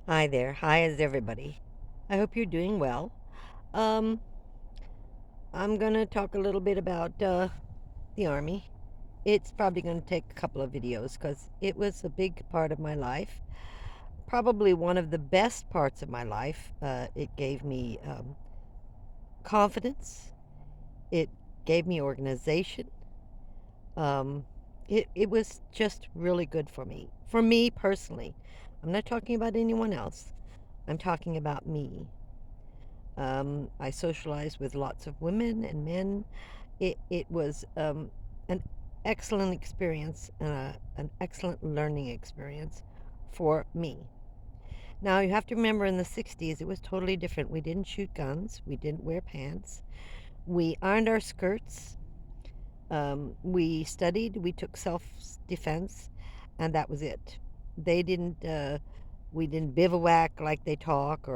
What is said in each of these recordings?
Hi there. Hi, is everybody? I hope you're doing well. Um, I'm gonna talk a little bit about the Army. It's probably gonna take a couple of videos because it was a big part of my life. Probably one of the best parts of my life. It gave me confidence. It gave me organization. Um, it was just really good for me. For me personally. I'm not talking about anyone else. I'm talking about me. I socialized with lots of women and men. It was an excellent experience and an excellent learning experience for me. Now, you have to remember in the 60's, it was totally different. We didn't shoot guns, we didn't wear pants, we ironed our skirts, we studied, we took self defense, and that was it. They didn't. We didn't bivouac like they talk,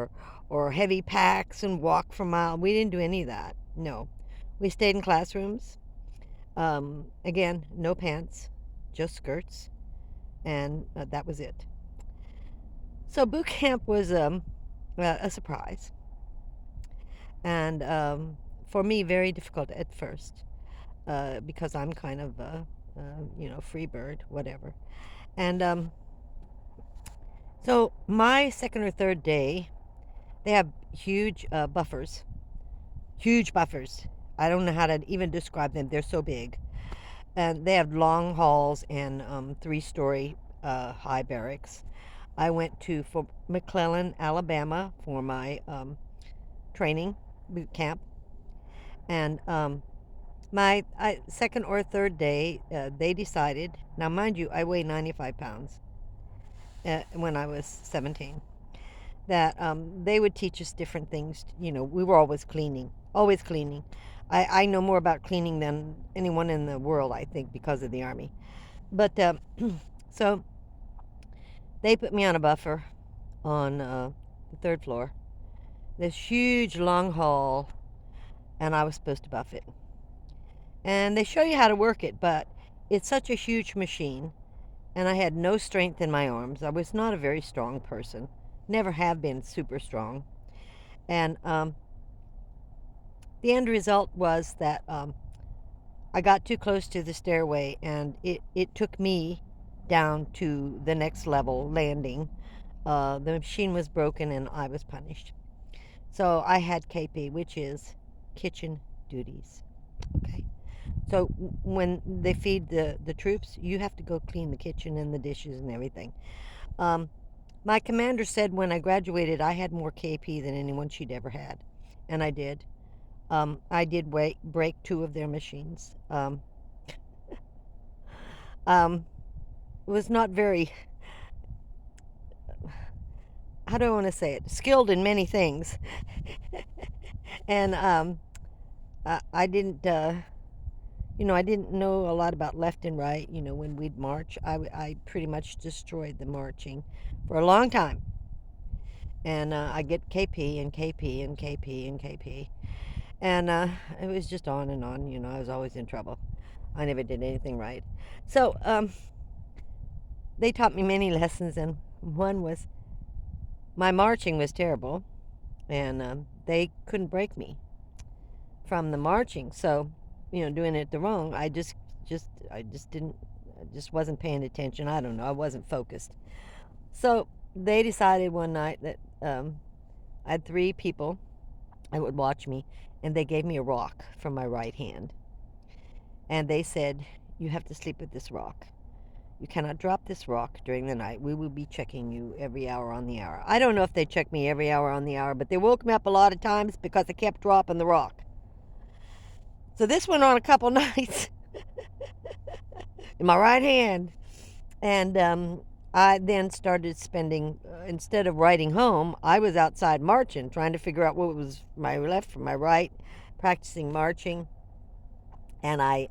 or heavy packs and walk for miles. We didn't do any of that. No, we stayed in classrooms. Again, no pants, just skirts, and that was it. So boot camp was a surprise, and for me, very difficult at first because I'm kind of free bird, whatever. And so my second or third day, they have huge buffers. I don't know how to even describe them. They're so big, and they have long halls and three-story high barracks. I went to for McClellan, Alabama, for my training boot camp, and my second or third day, they decided. Now, mind you, I weigh 95 pounds when I was 17. That they would teach us different things. We were always cleaning, always cleaning. I know more about cleaning than anyone in the world, I think, because of the Army. But so they put me on a buffer on the third floor, this huge long hall, and I was supposed to buff it. And they show you how to work it, but it's such a huge machine, and I had no strength in my arms. I was not a very strong person, never have been super strong. And the end result was that I got too close to the stairway, and it took me down to the next level landing. The machine was broken, and I was punished. So I had KP, which is kitchen duties. Okay. So when they feed the troops, you have to go clean the kitchen and the dishes and everything. Um, my commander said when I graduated, I had more KP than anyone she'd ever had, and I did. I did break two of their machines. Um, was not very, how do I want to say it, skilled in many things. And I didn't, I didn't know a lot about left and right. When we'd march, I pretty much destroyed the marching for a long time. And I get KP and KP and KP and KP. And it was just on and on. I was always in trouble. I never did anything right. So they taught me many lessons, and one was my marching was terrible, and they couldn't break me from the marching. So, doing it the wrong, I just didn't, I just wasn't paying attention. I don't know. I wasn't focused. So they decided one night that I had three people that would watch me, and they gave me a rock from my right hand, and they said, "You have to sleep with this rock. You cannot drop this rock during the night. We will be checking you every hour on the hour." I don't know if they checked me every hour on the hour, but they woke me up a lot of times because I kept dropping the rock. So this went on a couple nights in my right hand. And I then started spending, instead of riding home, I was outside marching, trying to figure out what was my left from my right, practicing marching. And I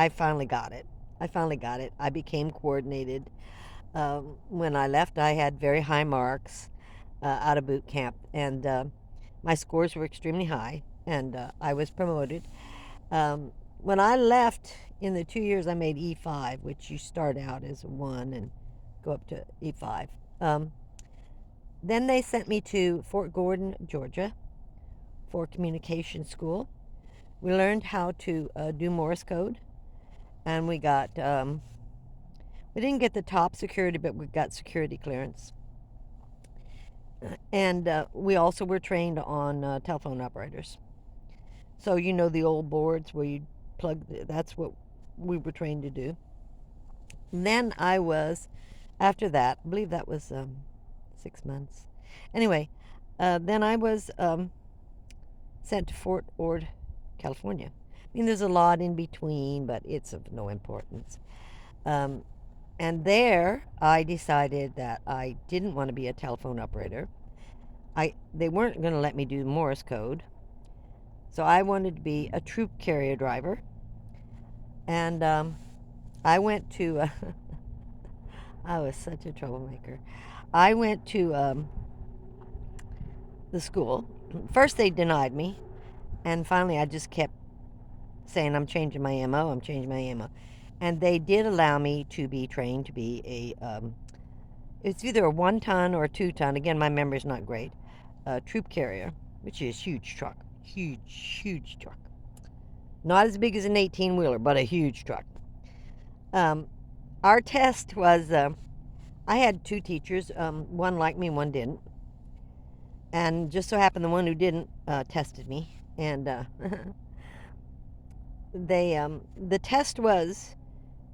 finally got it. I finally got it. I became coordinated. When I left, I had very high marks out of boot camp, and my scores were extremely high, and I was promoted. When I left, in the 2 years, I made E5, which you start out as a 1 and go up to E5. Um, Then they sent me to Fort Gordon, Georgia, for communication school. We learned how to do Morse code, and we didn't get the top security, but we got security clearance. And we also were trained on telephone operators. So you know the old boards where you that's what we were trained to do. And then after that, I believe that was 6 months. Anyway, then I was sent to Fort Ord, California. I mean, there's a lot in between, but it's of no importance. Um, and there, I decided that I didn't want to be a telephone operator. They weren't going to let me do Morse code, so I wanted to be a troop carrier driver. And I went to. I was such a troublemaker. I went to the school. First, they denied me, and finally, I just kept saying, I'm changing my MO, I'm changing my MO. And they did allow me to be trained to be it's either a 1 ton or a 2 ton. Again, my memory's not great. Troop carrier, which is huge truck. Huge truck. Not as big as an 18-wheeler, but a huge truck. Um, our test was, I had two teachers. One liked me, one didn't. And just so happened the one who didn't tested me. And the test was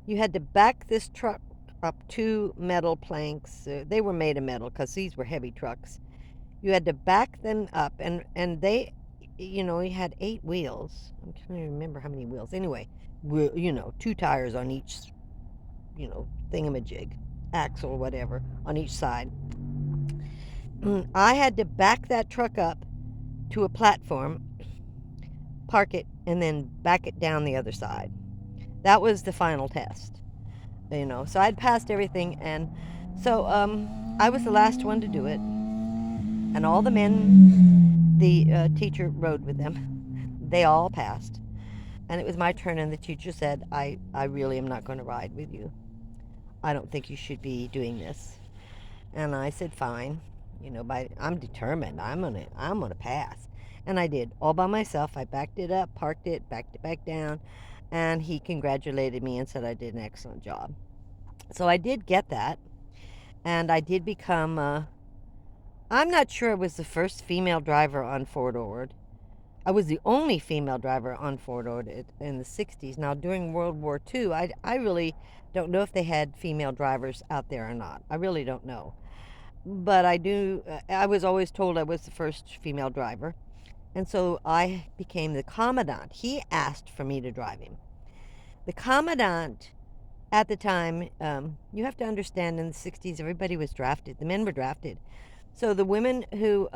you had to back this truck up two metal planks. They were made of metal because these were heavy trucks. You had to back them up, and they, you had 8 wheels. I'm trying to remember how many wheels. Anyway, two tires on each, thingamajig, axle, whatever, on each side. I had to back that truck up to a platform, park it, and then back it down the other side. That was the final test. So I'd passed everything, and so I was the last one to do it. And all the men the teacher rode with them, they all passed. And it was my turn, and the teacher said, I really am not going to ride with you. I don't think you should be doing this. And I said, fine. I'm determined. I'm gonna pass. And I did, all by myself. I backed it up, parked it, backed it back down, and he congratulated me and said I did an excellent job. So I did get that, and I did become. I'm not sure I was the first female driver on Fort Ord. I was the only female driver on Fort Ord in the 60s. Now, during World War II, I really don't know if they had female drivers out there or not. I really don't know. But I was always told I was the first female driver. And so I became the commandant. He asked for me to drive him. The commandant at the time, you have to understand in the 60s, everybody was drafted. The men were drafted. So the women who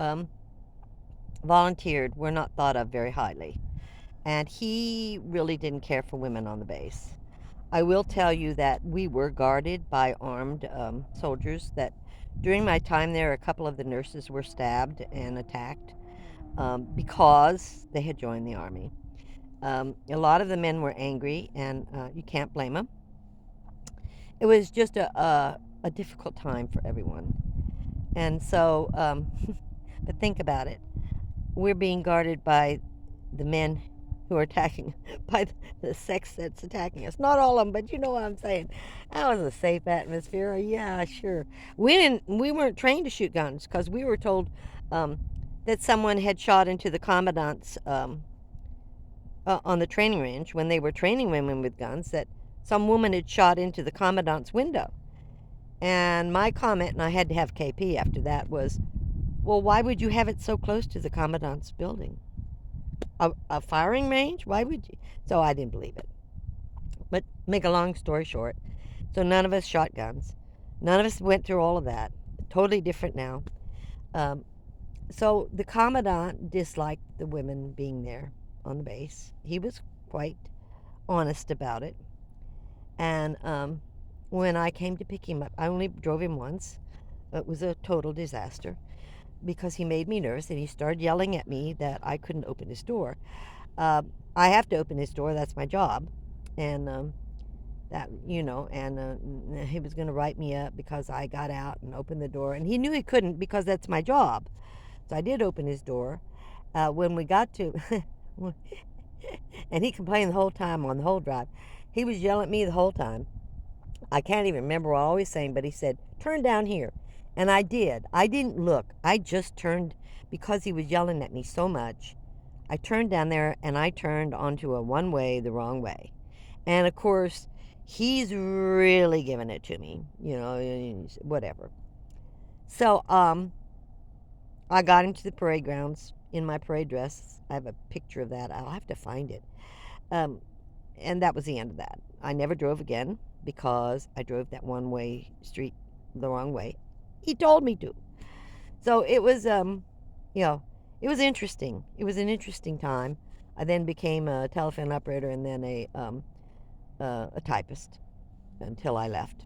volunteered were not thought of very highly. And he really didn't care for women on the base. I will tell you that we were guarded by armed soldiers. That during my time there, a couple of the nurses were stabbed and attacked because they had joined the army. A lot of the men were angry, and you can't blame them. It was just a difficult time for everyone. And so, but think about it. We're being guarded by the men who are attacking, by the sex that's attacking us. Not all of them, but you know what I'm saying. That was a safe atmosphere. Yeah, sure. We weren't trained to shoot guns because we were told that someone had shot into the commandant's on the training range when they were training women with guns. That some woman had shot into the commandant's window. And my comment, and I had to have KP after that, was, well, why would you have it so close to the commandant's building? A firing range? Why would you? So I didn't believe it. But make a long story short, so none of us shot guns. None of us went through all of that. Totally different now. So the commandant disliked the women being there on the base. He was quite honest about it. And when I came to pick him up, I only drove him once. It was a total disaster because he made me nervous, and he started yelling at me that I couldn't open his door. I have to open his door. That's my job. And that, and he was going to write me up because I got out and opened the door. And he knew he couldn't because that's my job. So I did open his door. When we got to, and he complained the whole time on the whole drive. He was yelling at me the whole time. I can't even remember what I was saying, but he said, "Turn down here." And I did. I didn't look. I just turned because he was yelling at me so much. I turned down there and I turned onto a one way the wrong way. And of course, he's really giving it to me, whatever. So, I got into the parade grounds in my parade dress. I have a picture of that. I'll have to find it. Um, and that was the end of that. I never drove again because I drove that one way street the wrong way. He told me to. So it was, you know, it was interesting. It was an interesting time. I then became a telephone operator and then a typist until I left.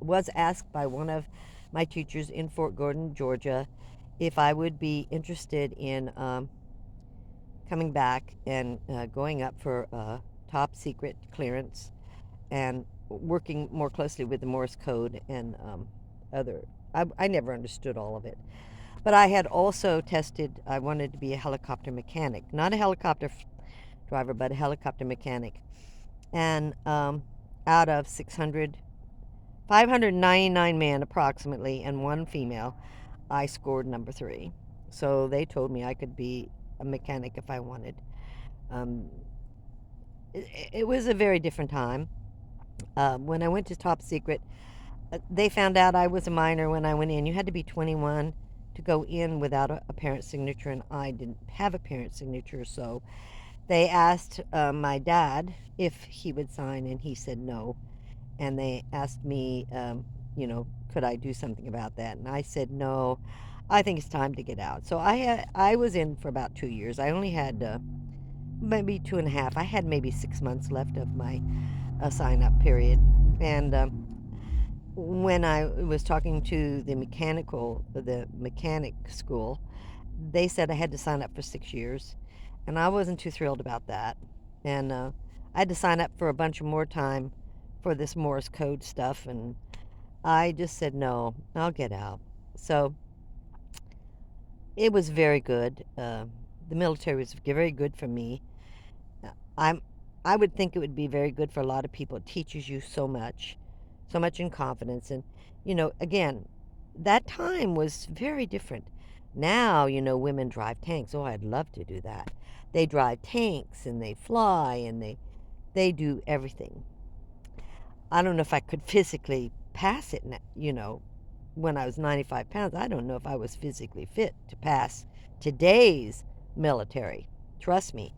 Was asked by one of my teachers in Fort Gordon, Georgia, if I would be interested in coming back and going up for top secret clearance and working more closely with the Morse code and other. I never understood all of it. But I had also tested, I wanted to be a helicopter mechanic, not a helicopter driver, but a helicopter mechanic. And out of 599 men approximately, and one female, I scored number three. So they told me I could be a mechanic if I wanted. Um, it was a very different time. When I went to Top Secret, they found out I was a minor when I went in. You had to be 21 to go in without a parent signature, and I didn't have a parent signature, so they asked my dad if he would sign, and he said no. And they asked me, could I do something about that? And I said no. I think it's time to get out. So I was in for about 2 years. I only had maybe two and a half. I had maybe 6 months left of my sign up period, and when I was talking to the mechanic school, they said I had to sign up for 6 years, and I wasn't too thrilled about that. And I had to sign up for a bunch of more time for this Morse code stuff, and I just said no, I'll get out. So it was very good. The military was very good for me. I'm I would think it would be very good for a lot of people. It teaches you so much in confidence. And, again, that time was very different. Now, women drive tanks. Oh, I'd love to do that. They drive tanks and they fly and they do everything. I don't know if I could physically pass it, when I was 95 pounds. I don't know if I was physically fit to pass today's military. Trust me,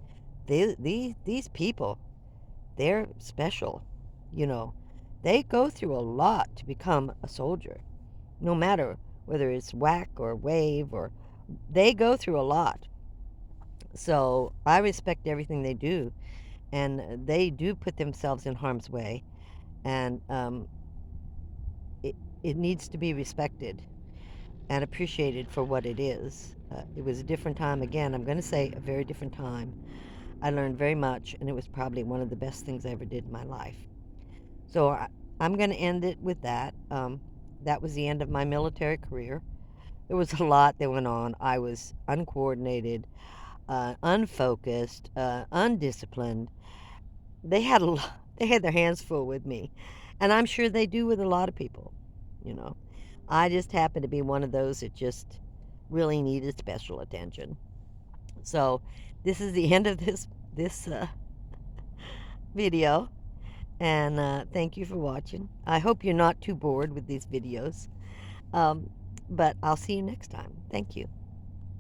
these people, they're special. You know, they go through a lot to become a soldier, no matter whether it's whack or wave or they go through a lot. So I respect everything they do, and they do put themselves in harm's way, and it, it needs to be respected and appreciated for what it is. It was a different time. Again, I'm going to say a very different time. I learned very much, and it was probably one of the best things I ever did in my life. So I'm going to end it with that. That was the end of my military career. There was a lot that went on. I was uncoordinated, unfocused, undisciplined. They had a lot, they had their hands full with me, and I'm sure they do with a lot of people. You know, I just happened to be one of those that just really needed special attention. So this is the end of this video, and thank you for watching. I hope you're not too bored with these videos, um, but I'll see you next time. Thank you.